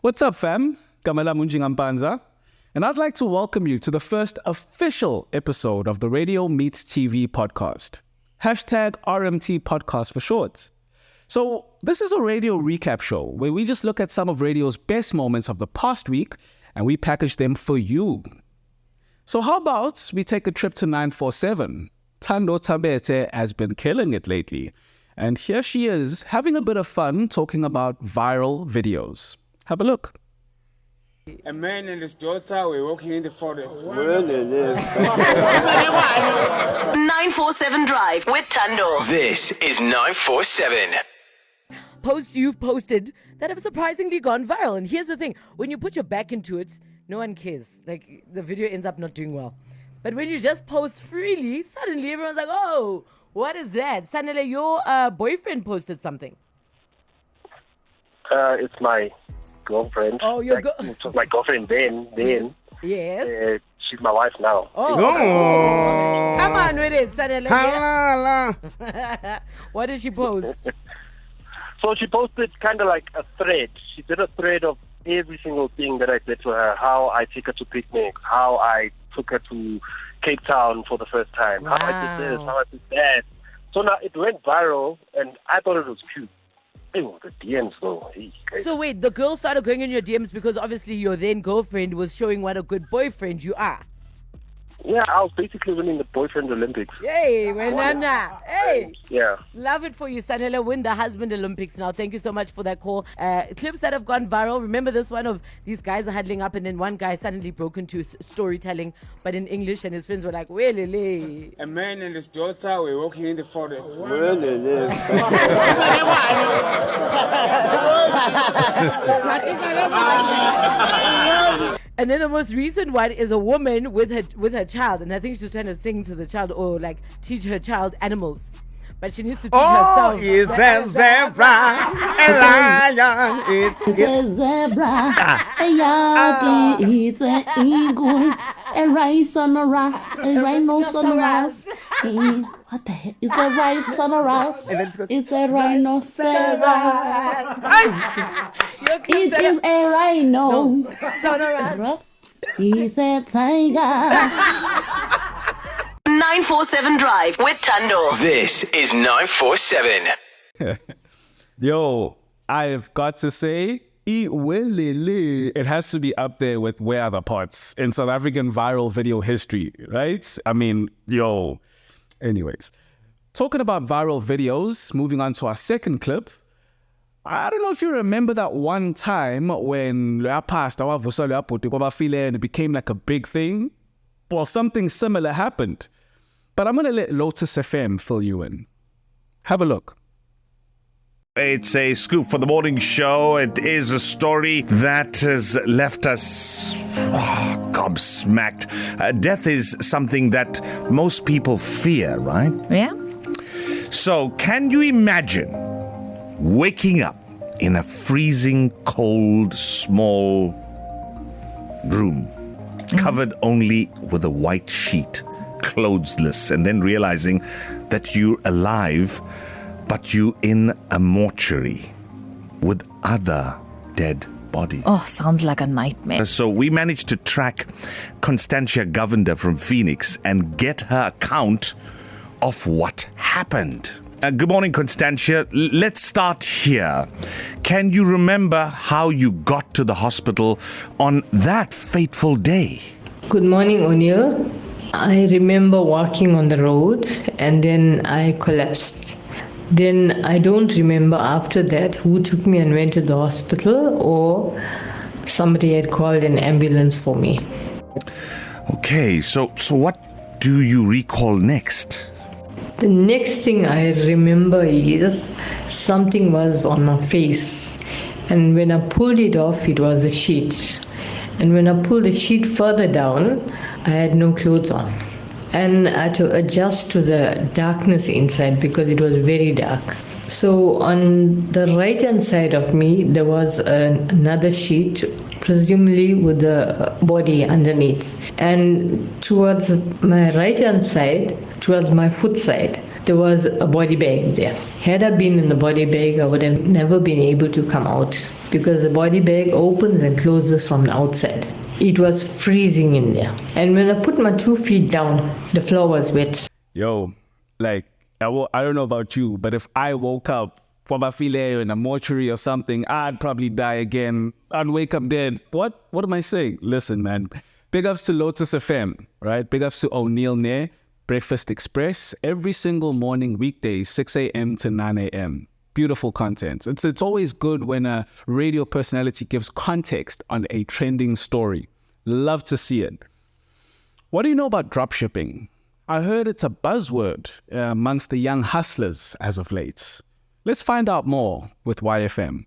What's up, fam? Kamala Munjingampanza. And I'd like to welcome you to the first official episode of the Radio Meets TV podcast. Hashtag RMT podcast for short. So this is a radio recap show where we just look at some of radio's best moments of the past week and we package them for you. So how about we take a trip to 947? Tando Tabete has been killing it lately. And here she is having a bit of fun talking about viral videos. Have a look. A man and his daughter were walking in the forest. Well, it is. 947 Drive with Tando. This is 947. Posts you've posted that have surprisingly gone viral. And here's the thing. When you put your back into it, no one cares. Like, the video ends up not doing well. But when you just post freely, suddenly everyone's like, oh, what is that? Sanele, your boyfriend posted something. It's my girlfriend. Oh, your it was my girlfriend then. Yes. She's my wife now. Oh. Come on with it, Sanele. What did she post? So she posted kind of like a thread. She did a thread of every single thing that I did to her. How I took her to picnics, how I took her to Cape Town for the first time, how I did this, how I did that. So now it went viral, and I thought it was cute. Ew, the DMs though. So wait, the girl started going in your DMs because obviously your then girlfriend was showing what a good boyfriend you are. Yeah, I was basically winning the boyfriend Olympics. Hey, Wenana. Hey. Yeah. Love it for you, Sanela. Win the husband Olympics now. Thank you so much for that call. Clips that have gone viral. Remember this one of these guys are huddling up and then one guy suddenly broke into storytelling, but in English, and his friends were like, Welele. A man and his daughter were walking in the forest. Well, it is. And then the most recent one is a woman with her child, and I think she's trying to sing to the child or like teach her child animals. But she needs to teach herself. Oh, it's a zebra, a lion, it's a zebra, a yaki, it's a eagle, a rhinoceros, a rhinoceros. What the heck? It's a rhinoceros. It's a rhinoceros. It is a rhino. No. He's a tiger. 947 Drive with Tando. This is 947. Yo, I've got to say, it has to be up there with Where Are the Pots in South African viral video history, right? I mean, yo. Anyways, talking about viral videos, moving on to our second clip. I don't know if you remember that one time when it became like a big thing. Well, something similar happened. But I'm going to let Lotus FM fill you in. Have a look. It's a scoop for the morning show. It is a story that has left us gobsmacked. Death is something that most people fear, right? Yeah. So can you imagine waking up in a freezing cold, small room, covered only with a white sheet, clothesless, and then realizing that you're alive, but you in a mortuary with other dead bodies? Oh, sounds like a nightmare. So we managed to track Constantia Govender from Phoenix and get her account of what happened. Good morning, Constantia. Let's start here. Can you remember how you got to the hospital on that fateful day? Good morning, O'Neill. I remember walking on the road and then I collapsed. Then I don't remember after that who took me and went to the hospital or somebody had called an ambulance for me. Okay, so what do you recall next? The next thing I remember is something was on my face, and when I pulled it off, it was a sheet. And when I pulled the sheet further down, I had no clothes on. And I had to adjust to the darkness inside because it was very dark. So on the right-hand side of me, there was another sheet, presumably with the body underneath. And towards my right-hand side, towards my foot side, there was a body bag there. Had I been in the body bag, I would have never been able to come out because the body bag opens and closes from the outside. It was freezing in there. And when I put my 2 feet down, the floor was wet. Yo, like, I don't know about you, but if I woke up from a fillet in a mortuary or something, I'd probably die again. I'd wake up dead. What am I saying? Listen, man. Big ups to Lotus FM, right? Big ups to O'Neill Ne, Breakfast Express, every single morning, weekdays, 6 a.m. to 9 a.m. Beautiful content. It's always good when a radio personality gives context on a trending story. Love to see it. What do you know about dropshipping? I heard it's a buzzword amongst the young hustlers as of late. Let's find out more with YFM.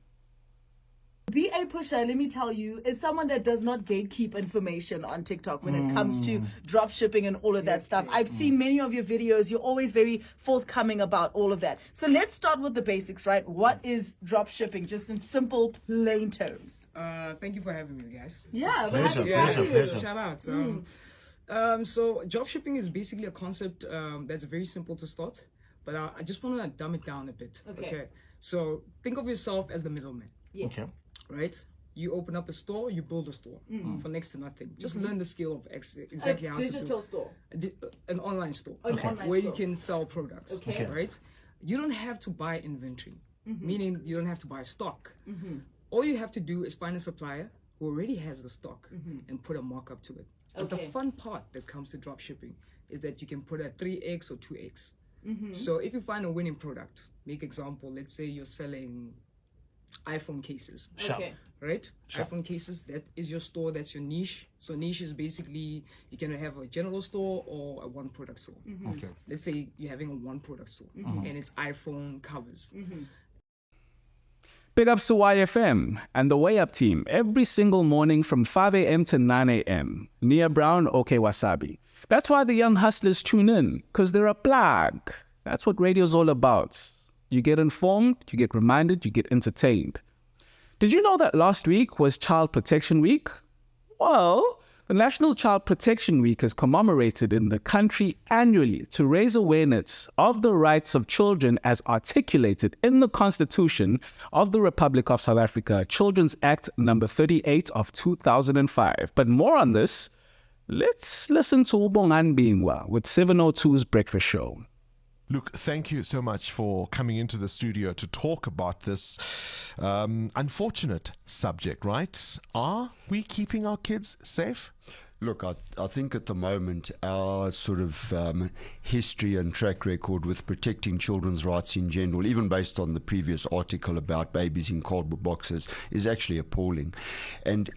B.A. Pusher, let me tell you, is someone that does not gatekeep information on TikTok when it comes to drop shipping and all of that stuff. I've seen many of your videos. You're always very forthcoming about all of that. So let's start with the basics, right? What is drop shipping, just in simple, plain terms? Thank you for having me, guys. Yeah, pleasure. Shout out. So drop shipping is basically a concept that's very simple to start, but I just want to dumb it down a bit. Okay. So think of yourself as the middleman. Yes. Okay. Right? You open up a store, you build a store for next to nothing. Just learn the skill of exactly how to do it. A digital store? An online store. Online where store. you can sell products. Okay. Right? You don't have to buy inventory, meaning you don't have to buy stock. All you have to do is find a supplier who already has the stock and put a markup to it. But the fun part that comes to drop shipping is that you can put a 3x or 2x. So if you find a winning product, make example, let's say you're selling iPhone cases. Okay. Right? iPhone cases, that is your store, that's your niche. So niche is basically, you can have a general store or a one product store. Okay. Let's say you're having a one product store and it's iPhone covers. Big ups to YFM and the Way Up team every single morning from 5 a.m. to 9 a.m. Nia Brown, OK Wasabi. That's why the young hustlers tune in, because they're a plug. That's what radio's all about. You get informed, you get reminded, you get entertained. Did you know that last week was Child Protection Week? Well, the National Child Protection Week is commemorated in the country annually to raise awareness of the rights of children as articulated in the Constitution of the Republic of South Africa, Children's Act number 38 of 2005. But more on this, let's listen to Ubongan Bingwa with 702's Breakfast Show. Look, thank you so much for coming into the studio to talk about this unfortunate subject, right? Are we keeping our kids safe? Look, I think at the moment our sort of history and track record with protecting children's rights in general, even based on the previous article about babies in cardboard boxes, is actually appalling. And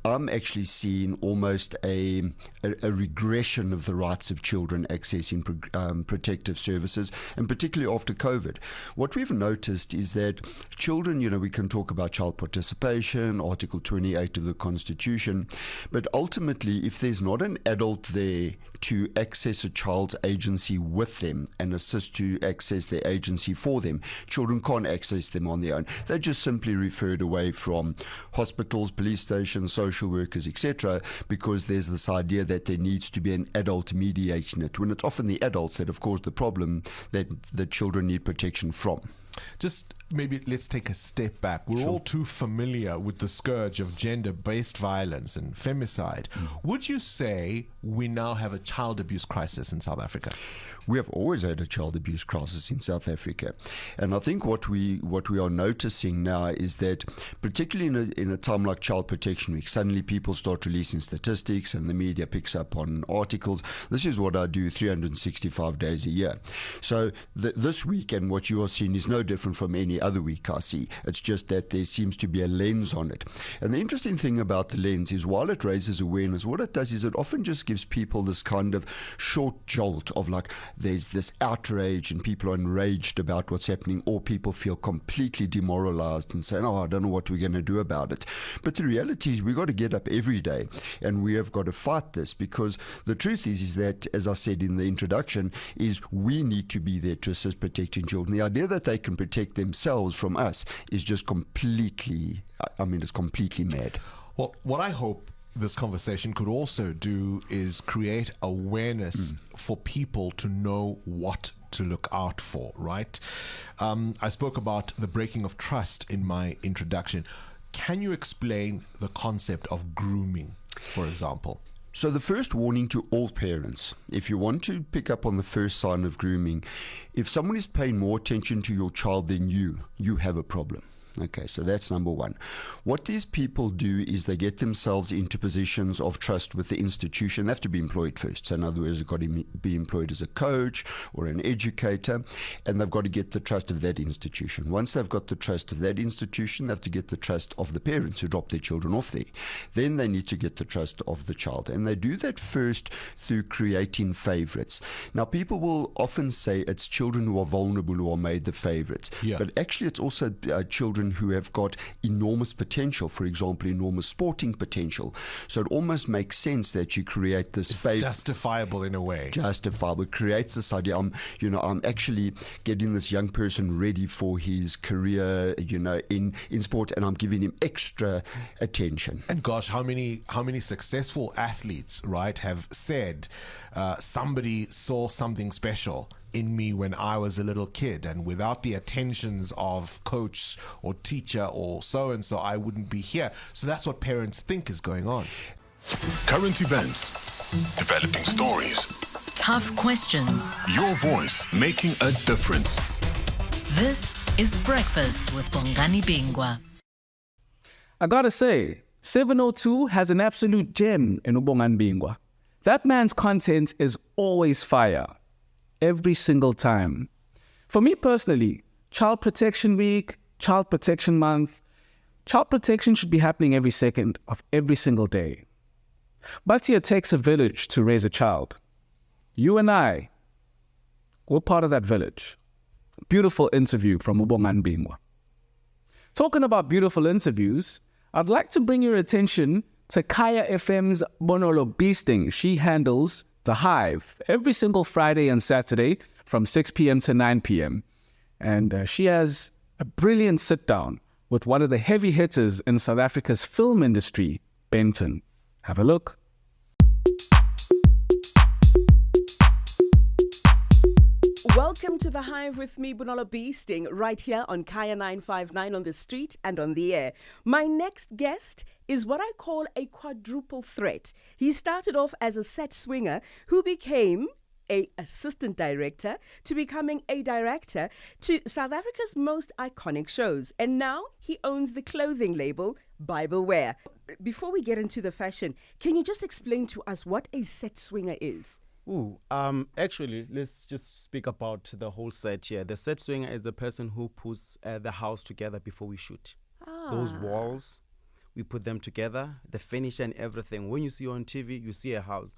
I'm actually seeing almost a regression of the rights of children accessing protective services, and particularly after COVID. What we've noticed is that children, we can talk about child participation, Article 28 of the Constitution, but ultimately, if there's not an adult there to access a child's agency with them and assist to access their agency for them, children can't access them on their own. They're just simply referred away from hospitals, police stations, social workers, etc., because there's this idea that there needs to be an adult mediating it, when it's often the adults that have caused the problem that the children need protection from. Just maybe let's take a step back. We're all too familiar with the scourge of gender-based violence and femicide. Would you say we now have a child abuse crisis in South Africa? We have always had a child abuse crisis in South Africa, and I think what we are noticing now is that, particularly in a time like Child Protection Week, suddenly people start releasing statistics and the media picks up on articles. This is what I do 365 days a year. So this week, and what you are seeing, is no different from any other week I see. It's just that there seems to be a lens on it. And the interesting thing about the lens is, while it raises awareness, what it does is it often just gives people this kind of short jolt of like, there's this outrage and people are enraged about what's happening, or people feel completely demoralized and saying, I don't know what we're going to do about it. But the reality is, we've got to get up every day and we have got to fight this, because the truth is that, as I said in the introduction, is we need to be there to assist protecting children. The idea that they can protect themselves from us is just completely, it's completely mad. Well, what I hope this conversation could also do is create awareness for people to know what to look out for, right? I spoke about the breaking of trust in my introduction. Can you explain the concept of grooming, for example? So the first warning to all parents, if you want to pick up on the first sign of grooming, if someone is paying more attention to your child than you have a problem. Okay, so that's number one. What these people do is they get themselves into positions of trust with the institution. They have to be employed first. So in other words, they've got to be employed as a coach or an educator, and they've got to get the trust of that institution. Once they've got the trust of that institution, they have to get the trust of the parents who drop their children off there. Then they need to get the trust of the child. And they do that first through creating favorites. Now, people will often say it's children who are vulnerable who are made the favorites. Yeah. But actually, it's also children who have got enormous potential, for example, enormous sporting potential. So it almost makes sense that you create this favorite. Justifiable in a way. Justifiable. It creates this idea. I'm actually getting this young person ready for his career, in sport, and I'm giving him extra attention. And gosh, how many successful athletes, right, have said somebody saw something special in me when I was a little kid, and without the attentions of coach or teacher or so-and-so, I wouldn't be here. So that's what parents think is going on. Current events, developing stories, tough questions, your voice making a difference. This is Breakfast with Bongani Bingwa. I gotta say, 702 has an absolute gem in Ubongani Bingwa. That man's content is always fire. Every single time. For me personally, Child Protection Week, Child Protection Month, child protection should be happening every second of every single day. But it takes a village to raise a child. You and I, we're part of that village. Beautiful interview from Ubongani Bingwa. Talking about beautiful interviews, I'd like to bring your attention to Kaya FM's Bonolo Beasting. She handles The Hive every single Friday and Saturday from 6 p.m. to 9 p.m. And she has a brilliant sit-down with one of the heavy hitters in South Africa's film industry, Benton. Have a look. Welcome to The Hive with me, Bonolo Beasting, right here on Kaya 959 on the street and on the air. My next guest is what I call a quadruple threat. He started off as a set swinger who became an assistant director to becoming a director to South Africa's most iconic shows. And now he owns the clothing label Bible Wear. Before we get into the fashion, can you just explain to us what a set swinger is? Actually, let's just speak about the whole set here. The set swinger is the person who puts the house together before we shoot. Those walls, we put them together, the finish and everything. When you see on TV, you see a house.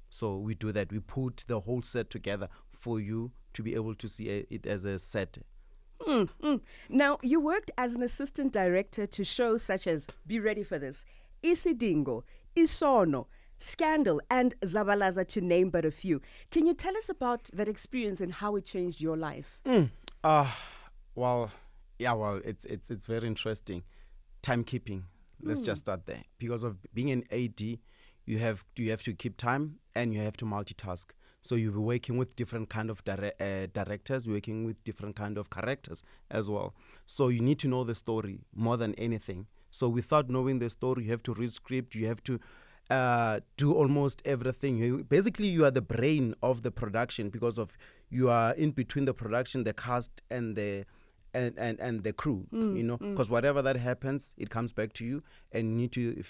So we do that. We put the whole set together for you to be able to see it as a set. Now, you worked as an assistant director to shows such as, be ready for this, Isidingo, Isono, Scandal, and Zabalaza, to name but a few. Can you tell us about that experience and how it changed your life? It's very interesting. Timekeeping. Let's just start there. Because of being an AD, you have to keep time and you have to multitask. So you'll be working with different kind of directors, working with different kind of characters as well. So you need to know the story more than anything. So without knowing the story, you have to read script, you have to do almost everything. Basically, you are the brain of the production because of you are in between the production, the cast, and the crew. Because whatever that happens, it comes back to you, and you need to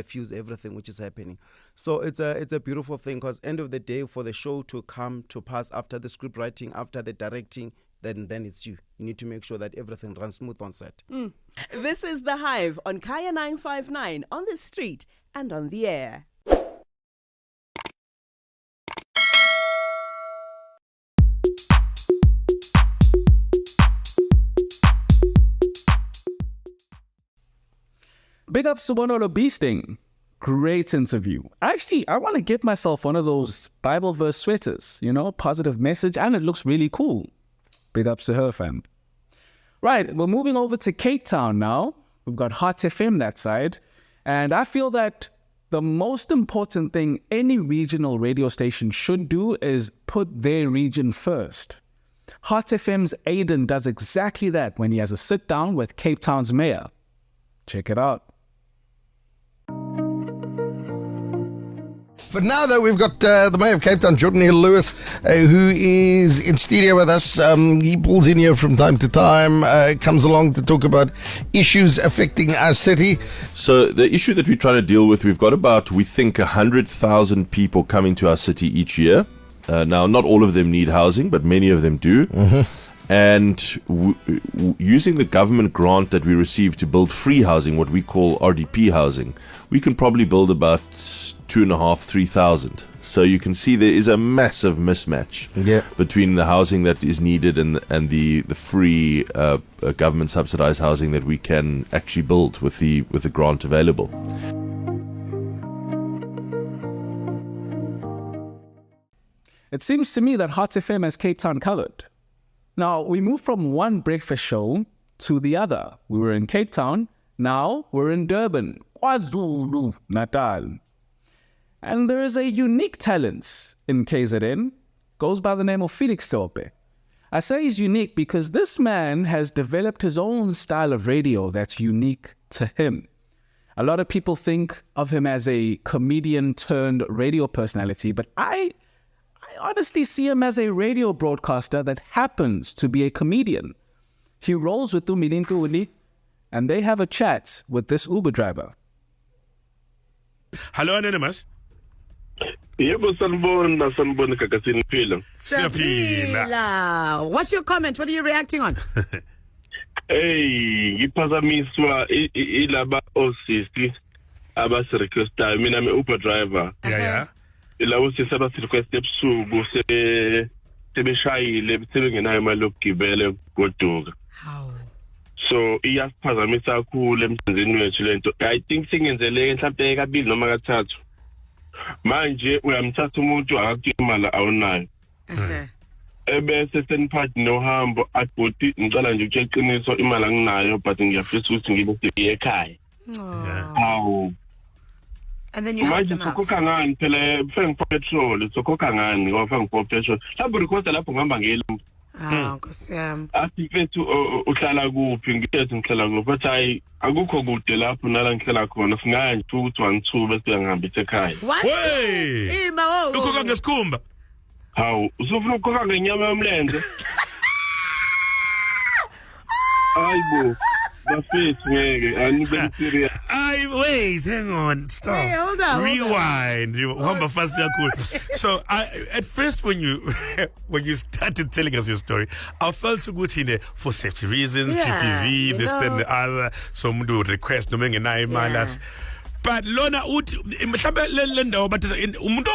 fuse everything which is happening. So it's a beautiful thing. Because end of the day, for the show to come to pass after the script writing, after the directing, then it's you. You need to make sure that everything runs smooth on set. This is The Hive on Kaya 959 on the street and on the air. Big up Subonolo Beasting. Great interview. Actually, I want to get myself one of those Bible verse sweaters, positive message, and it looks really cool. Big ups to her, fam. Right, we're moving over to Cape Town now. We've got Hot FM that side. And I feel that the most important thing any regional radio station should do is put their region first. Heart FM's Aiden does exactly that when he has a sit down with Cape Town's mayor. Check it out. But now, though, we've got the Mayor of Cape Town, Jordan Hill-Lewis, who is in studio with us. He pulls in here from time to time, comes along to talk about issues affecting our city. So the issue that we're trying to deal with, we've got about, we think, 100,000 people coming to our city each year. Now, not all of them need housing, but many of them do. And using the government grant that we receive to build free housing, what we call RDP housing, we can probably build about 2,500-3,000. So you can see there is a massive mismatch between the housing that is needed and the free government subsidized housing that we can actually build with the grant available. It seems to me that Heart FM has Cape Town covered. Now, we moved from one breakfast show to the other. We were in Cape Town, now we're in Durban, KwaZulu Natal. And there is a unique talent in KZN, goes by the name of Felix Tope. I say he's unique because this man has developed his own style of radio that's unique to him. A lot of people think of him as a comedian turned radio personality, but I honestly see him as a radio broadcaster that happens to be a comedian. He rolls with Umi, and they have a chat with this Uber driver. Hello, Anonymous. Sanibona Gagasi FM. Siyaphila. What's your comment? What are you reacting on? Hey, iphazamiswa ilaba osisti abasirequesta mina me Uber driver. Yeah. Ilawo sisaba request ebusuku sebeshayile sebengenayo imali yokugibela goduka. How? So iyasiphazamisa kakhulu emsebenzini wethu lento. I think singenzeleke mhlawumbe kabili noma kathathu. Manje uyamthatha umuntu akakuthi imali awunayo. Ebese seniphathi nohambo athi ngicela nje ukuqiniso imali anginayo but ngiyafisa ukuthi ngibe ekhaya. Awu. And then you help them out. Sokhokha ngani phela ufenge petrol, sokhokha ngani ngofanga petrol. Mhlawumbe request lapho ngihamba ngelimo. Nkosi yami. Athi mfethu uhlala kuphi ngithi ngihlala kuphi but hayi akukho kude lapho nala ngihlala khona singaya nje 212 bese ngihambise ekhaya. Hey! Ukhokha ngesikhumba. Hawu usufuna ukukhokha ngenyama yomlenze? Hayibo. Bafethu ngeke angibe serious. Wait, hang on, stop. Hey, hold on. Rewind. Hamba fast cool. So at first when you started telling us your story, I felt so good in there for safety reasons, GPV, this and the other. Some do request no mengenayo imali. But lona uthi mhlawumbe le ndawo bathi umuntu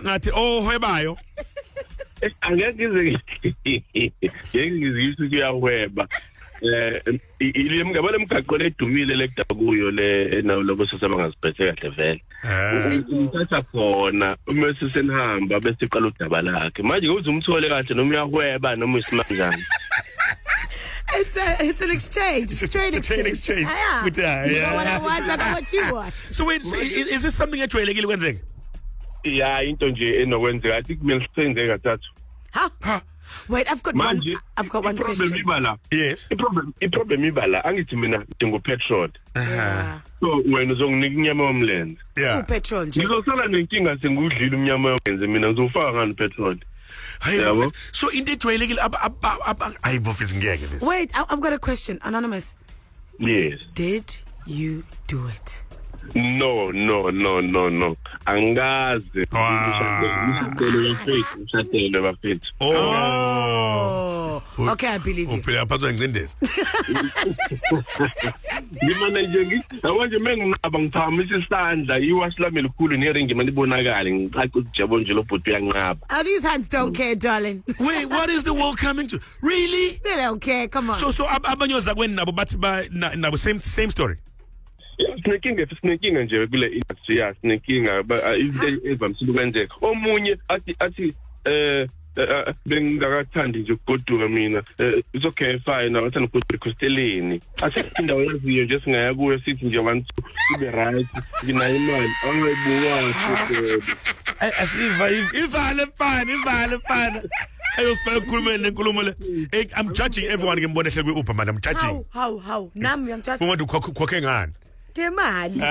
ngathi ohwebayo. Angeke ngizizwe kuyahweba. Ile ngabale mgaqo ledumile lekudaba kuyo le nawo lokho sesaba ngaziphethe kahle vele. Uthatha khona uma sesenihamba bese iqala udaba lakhe. Manje ke uzumthole kahle noma uyahweba noma uyisimanje. It's an exchange. It's a trade exchange. Yeah. With that, you know what I want, I know what you want. So wait, is this something ejwayelekile kwenzeka? Yeah, into nje enokwenzeka. I think kumele senzeke kathathu. Huh? Wait, I've got one question. Yes. Problem ibala angithi mina dingo petrol. So wena uzonginika inyama yomlenze. Yeah. Petrol nje. Ngizosala nenkinga sengudlile umnyama yomlenze mina ngizofaka ngani petrol. Hayi. So into ejwayelekile ayibofisi ngeke this. Wait, I've got a question, Anonymous. Yes. Did you do it? No. Angazi. Ngishadele bafethu. Oh. Okay, I believe you. Uphela phathwa ngicindezi. Ngimana nje ngithi awanje menginqaba ngiphakamisa isandla iwasilami elikhulu neringi manibonakala ngicaca ujabo nje lo bhuti uyanqaba. These hands don't care, darling. Wait, what is the world coming to? Really? They don't care. Come on. So abanyoza kweni nabo bathi nabo same story. Sinenkinga nje kule industry sinenkinga but into evamsile ukwenzeka omunye athi bengingakathandi nje ukugoduka mina. It's okay, fine. Awuthanda ukugoduka ekhosteleni. Asindawo yaziyo nje singaya kuyo sithi nje abantu ube right. Nginayo imali. Angiyibuka. Asiva ivale fana. I'm judging everyone ngibone hle kwi-Uber man. I'm judging. How? Nami uyangijudge. Umuntu khokhe ngani? Ngemali.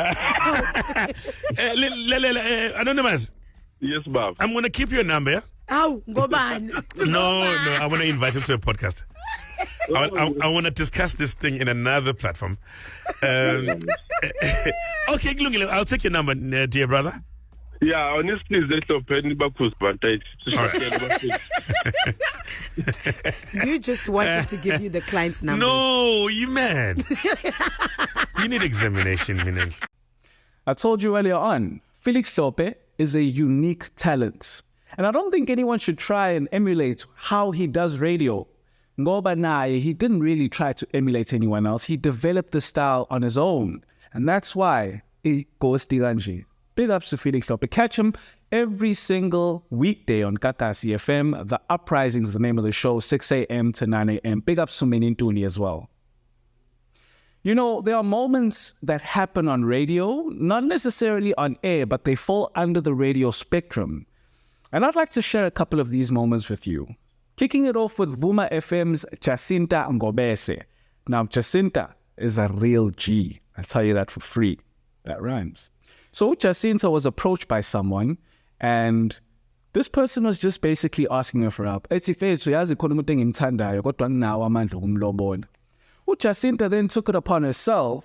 Anonymous. Yes, Bob. I'm going to keep your number, yeah? Hawu, ngobani? No, I want to invite him to a podcast. I want to discuss this thing in another platform. Okay, Glungile, I'll take your number, dear brother. Yeah, honestly, that's open bakus vantage. You just wanted to give you the client's number. No, you mad. You need examination, Minel. I told you earlier on, Felix Lope is a unique talent. And I don't think anyone should try and emulate how he does radio. Ngoba naye, he didn't really try to emulate anyone else. He developed the style on his own. And that's why he goes Tiranje. Big ups to Felix Lope. Catch him every single weekday on Gagasi FM. The Uprising is the name of the show, 6 a.m. to 9 a.m. Big ups to Menintuni as well. You know, there are moments that happen on radio, not necessarily on air, but they fall under the radio spectrum. And I'd like to share a couple of these moments with you. Kicking it off with Vuma FM's Jacinta Ngobese. Now, Jacinta is a real G. I'll tell you that for free. That rhymes. So Jacinta was approached by someone, and this person was just basically asking her for help. Jacinta then took it upon herself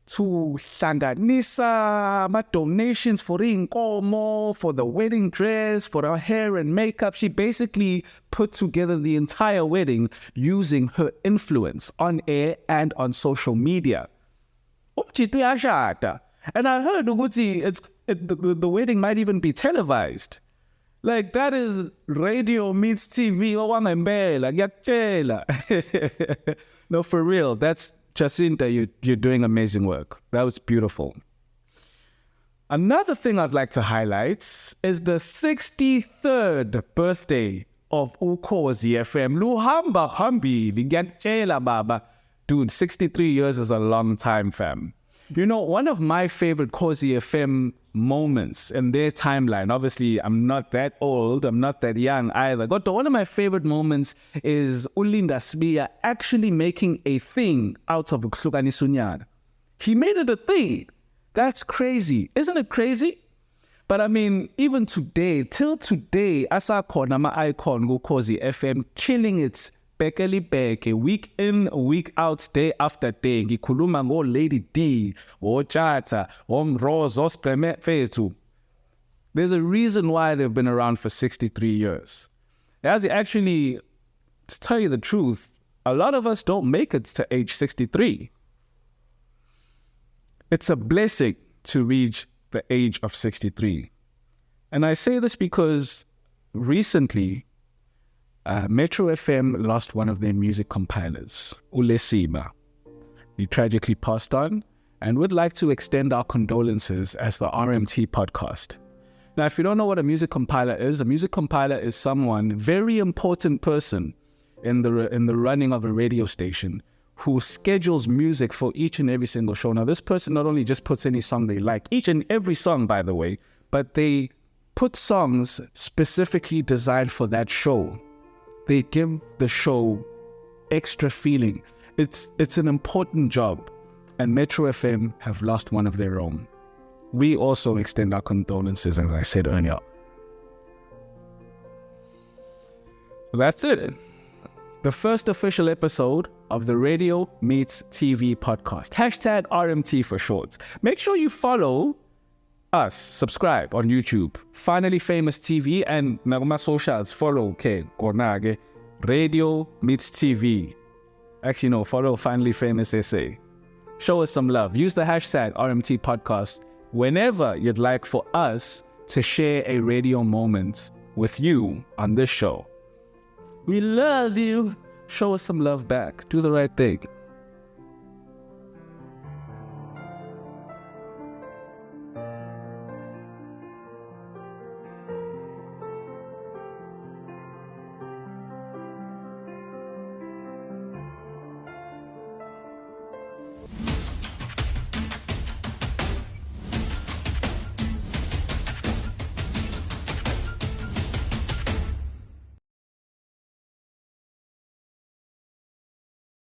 to hlanganisa donations for inkomo, for the wedding dress, for her hair and makeup. She basically put together the entire wedding using her influence on air and on social media. And I heard the wedding might even be televised. Like, that is radio meets TV. No, for real. That's Jacinta. You're doing amazing work. That was beautiful. Another thing I'd like to highlight is the 63rd birthday of UKhozi FM. Luhamba Pambi, Ligantela Baba. Dude, 63 years is a long time, fam. You know, one of my favorite Khozi FM moments in their timeline, obviously I'm not that old, I'm not that young either, but one of my favorite moments is Ulinda Sbiya actually making a thing out of Uklugani Sunyana. He made it a thing. That's crazy. Isn't it crazy? But I mean, even today, till today, asakhona ama-icon Khozi FM killing it. Bekeli beke, week in, week out, day after day. Ngikhuluma Lady D, Chata, Mroz, Ospreme Fetu. There's a reason why they've been around for 63 years. As actually, to tell you the truth, a lot of us don't make it to age 63. It's a blessing to reach the age of 63. And I say this because recently, Metro FM lost one of their music compilers, Ulesima. He tragically passed on, and would like to extend our condolences as the RMT podcast. Now, if you don't know what a music compiler is someone, very important person in the running of a radio station who schedules music for each and every single show. Now, this person not only just puts any song they like, each and every song, by the way, but they put songs specifically designed for that show. They give the show extra feeling. It's an important job, and Metro FM have lost one of their own. We also extend our condolences, as I said earlier. So that's it. The first official episode of the Radio Meets TV podcast. # RMT for short. Make sure you follow us, subscribe on YouTube, Finally Famous TV, and Naguma socials, follow Konage, Radio Meets TV. Actually, no, follow Finally Famous SA. Show us some love. Use the # RMT podcast whenever you'd like for us to share a radio moment with you on this show. We love you. Show us some love back. Do the right thing.